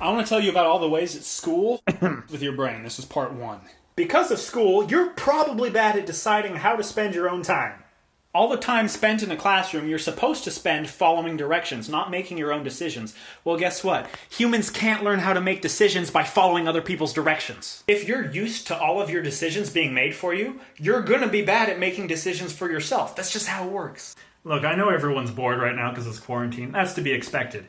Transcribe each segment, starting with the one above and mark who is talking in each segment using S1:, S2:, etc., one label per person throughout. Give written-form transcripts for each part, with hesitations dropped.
S1: I want to tell you about all the ways at school with your brain. This is part one.
S2: Because of school, you're probably bad at deciding how to spend your own time.
S1: All the time spent in a classroom, you're supposed to spend following directions, not making your own decisions. Well, guess what? Humans can't learn how to make decisions by following other people's directions. If you're used to all of your decisions being made for you, you're gonna be bad at making decisions for yourself. That's just how it works.
S3: Look, I know everyone's bored right now because it's quarantine. That's to be expected.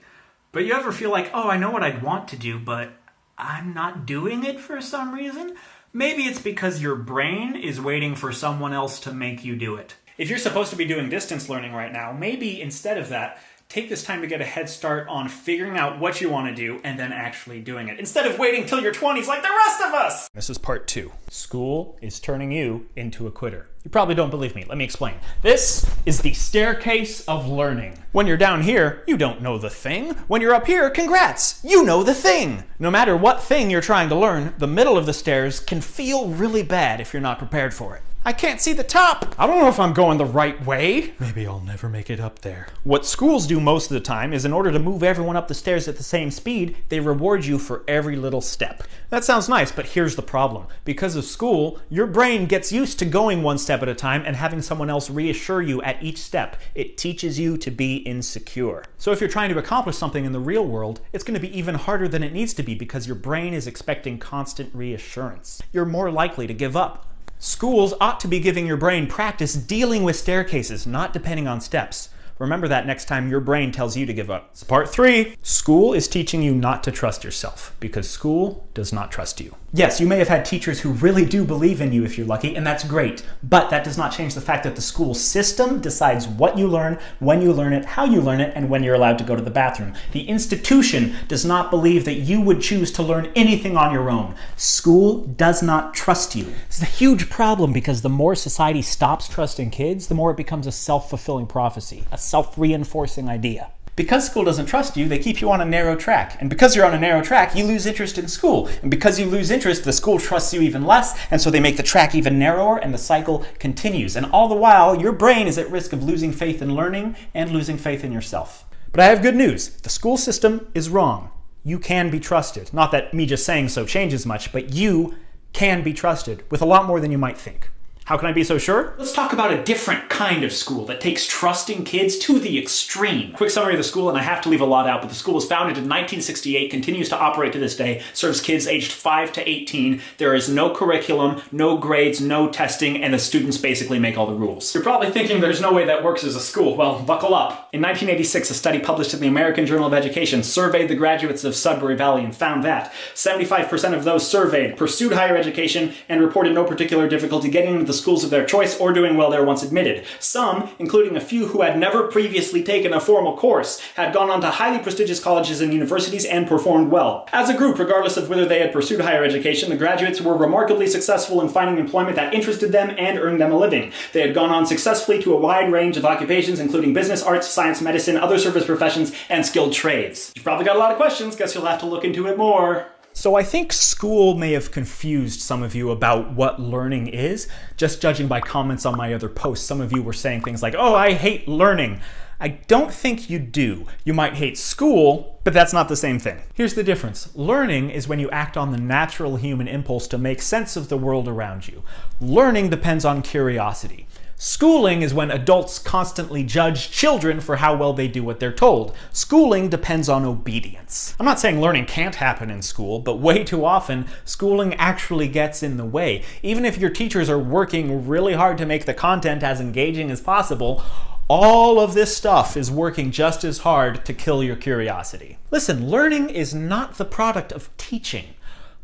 S3: But you ever feel like, oh, I know what I'd want to do, but I'm not doing it for some reason? Maybe it's because your brain is waiting for someone else to make you do it.
S1: If you're supposed to be doing distance learning right now, maybe instead of that, take this time to get a head start on figuring out what you want to do and then actually doing it, instead of waiting till your 20s like the rest of us!
S2: This is part two. School is turning you into a quitter. You probably don't believe me. Let me explain. This is the staircase of learning. When you're down here, you don't know the thing. When you're up here, congrats! You know the thing! No matter what thing you're trying to learn, the middle of the stairs can feel really bad if you're not prepared for it. I can't see the top. I don't know if I'm going the right way. Maybe I'll never make it up there. What schools do most of the time is in order to move everyone up the stairs at the same speed, they reward you for every little step. That sounds nice, but here's the problem. Because of school, your brain gets used to going one step at a time and having someone else reassure you at each step. It teaches you to be insecure. So if you're trying to accomplish something in the real world, it's going to be even harder than it needs to be because your brain is expecting constant reassurance. You're more likely to give up. Schools ought to be giving your brain practice dealing with staircases, not depending on steps. Remember that next time your brain tells you to give up. It's part three. School is teaching you not to trust yourself because school does not trust you. Yes, you may have had teachers who really do believe in you if you're lucky, and that's great. But that does not change the fact that the school system decides what you learn, when you learn it, how you learn it, and when you're allowed to go to the bathroom. The institution does not believe that you would choose to learn anything on your own. School does not trust you. It's a huge problem because the more society stops trusting kids, the more it becomes a self-fulfilling prophecy, a self-reinforcing idea. Because school doesn't trust you, they keep you on a narrow track. And because you're on a narrow track, you lose interest in school. And because you lose interest, the school trusts you even less, and so they make the track even narrower, and the cycle continues. And all the while, your brain is at risk of losing faith in learning and losing faith in yourself. But I have good news. The school system is wrong. You can be trusted. Not that me just saying so changes much, but you can be trusted with a lot more than you might think. How can I be so sure?
S1: Let's talk about a different kind of school that takes trusting kids to the extreme. Quick summary of the school, and I have to leave a lot out, but the school was founded in 1968, continues to operate to this day, serves kids aged 5 to 18. There is no curriculum, no grades, no testing, and the students basically make all the rules. You're probably thinking there's no way that works as a school. Well, buckle up. In 1986, a study published in the American Journal of Education surveyed the graduates of Sudbury Valley and found that 75% of those surveyed pursued higher education and reported no particular difficulty getting into the schools of their choice or doing well there once admitted. Some, including a few who had never previously taken a formal course, had gone on to highly prestigious colleges and universities and performed well. As a group, regardless of whether they had pursued higher education, the graduates were remarkably successful in finding employment that interested them and earned them a living. They had gone on successfully to a wide range of occupations, including business, arts, science, medicine, other service professions, and skilled trades. You've probably got a lot of questions. Guess you'll have to look into it more.
S2: So I think school may have confused some of you about what learning is. Just judging by comments on my other posts, some of you were saying things like, oh, I hate learning. I don't think you do. You might hate school, but that's not the same thing. Here's the difference. Learning is when you act on the natural human impulse to make sense of the world around you. Learning depends on curiosity. Schooling is when adults constantly judge children for how well they do what they're told. Schooling depends on obedience. I'm not saying learning can't happen in school, but way too often, schooling actually gets in the way. Even if your teachers are working really hard to make the content as engaging as possible, all of this stuff is working just as hard to kill your curiosity. Listen, learning is not the product of teaching.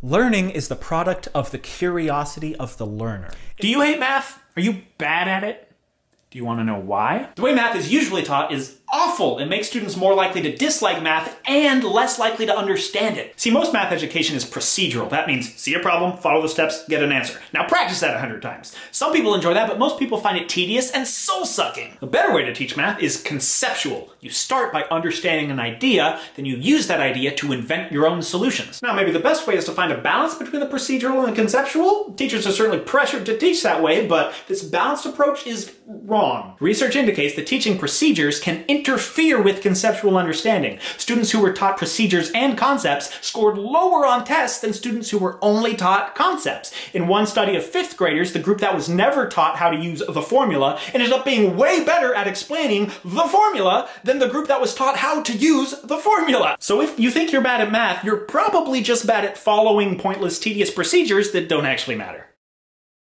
S2: Learning is the product of the curiosity of the learner.
S1: Do you hate math? Are you bad at it? Do you want to know why? The way math is usually taught is awful. It makes students more likely to dislike math and less likely to understand it. See, most math education is procedural. That means see a problem, follow the steps, get an answer. Now practice that 100 times. Some people enjoy that, but most people find it tedious and soul-sucking. A better way to teach math is conceptual. You start by understanding an idea, then you use that idea to invent your own solutions. Now, maybe the best way is to find a balance between the procedural and conceptual. Teachers are certainly pressured to teach that way, but this balanced approach is wrong. Research indicates that teaching procedures can interfere with conceptual understanding. Students who were taught procedures and concepts scored lower on tests than students who were only taught concepts. In one study of 5th graders, the group that was never taught how to use the formula ended up being way better at explaining the formula than the group that was taught how to use the formula. So if you think you're bad at math, you're probably just bad at following pointless, tedious procedures that don't actually matter.